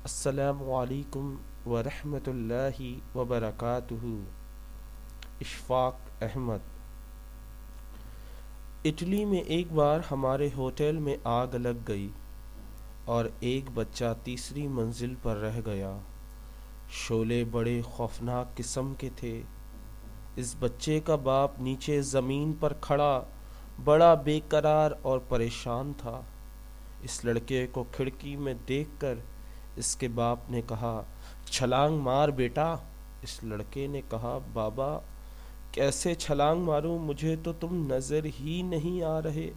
السلام علیکم ورحمۃ اللہ وبرکاتہ۔ اشفاق احمد۔ اٹلی میں ایک بار ہمارے ہوٹل میں آگ لگ گئی اور ایک بچہ تیسری منزل پر رہ گیا۔ شعلے بڑے خوفناک قسم کے تھے۔ اس بچے کا باپ نیچے زمین پر کھڑا بڑا بے قرار اور پریشان تھا۔ اس لڑکے کو کھڑکی میں دیکھ کر اس کے باپ نے کہا، چھلانگ مار بیٹا۔ اس لڑکے نے کہا، بابا کیسے چھلانگ ماروں، مجھے تو تم نظر ہی نہیں آ رہے،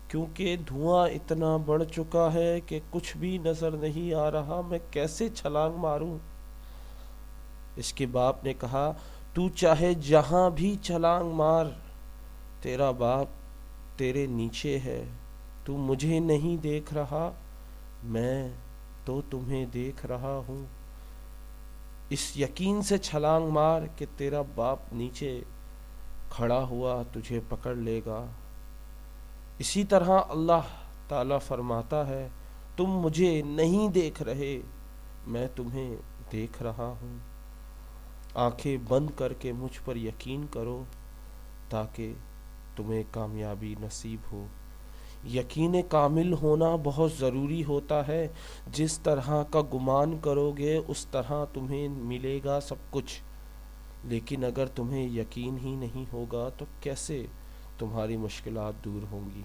کیونکہ دھواں اتنا بڑھ چکا ہے کہ کچھ بھی نظر نہیں آ رہا، میں کیسے چھلانگ ماروں۔ اس کے باپ نے کہا، تو چاہے جہاں بھی چھلانگ مار، تیرا باپ تیرے نیچے ہے، تو مجھے نہیں دیکھ رہا، میں تو تمہیں دیکھ رہا ہوں۔ اس یقین سے چھلانگ مار کہ تیرا باپ نیچے کھڑا ہوا تجھے پکڑ لے گا۔ اسی طرح اللہ تعالیٰ فرماتا ہے، تم مجھے نہیں دیکھ رہے، میں تمہیں دیکھ رہا ہوں۔ آنکھیں بند کر کے مجھ پر یقین کرو تاکہ تمہیں کامیابی نصیب ہو۔ یقین کامل ہونا بہت ضروری ہوتا ہے۔ جس طرح کا گمان کرو گے اس طرح تمہیں ملے گا سب کچھ، لیکن اگر تمہیں یقین ہی نہیں ہوگا تو کیسے تمہاری مشکلات دور ہوں گی۔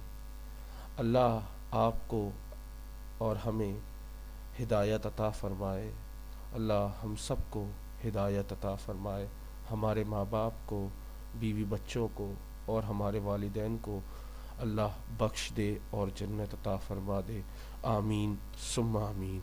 اللہ آپ کو اور ہمیں ہدایت عطا فرمائے۔ اللہ ہم سب کو ہدایت عطا فرمائے، ہمارے ماں باپ کو، بیوی بچوں کو اور ہمارے والدین کو اللہ بخش دے اور جنت عطا فرما دے۔ آمین ثم آمین۔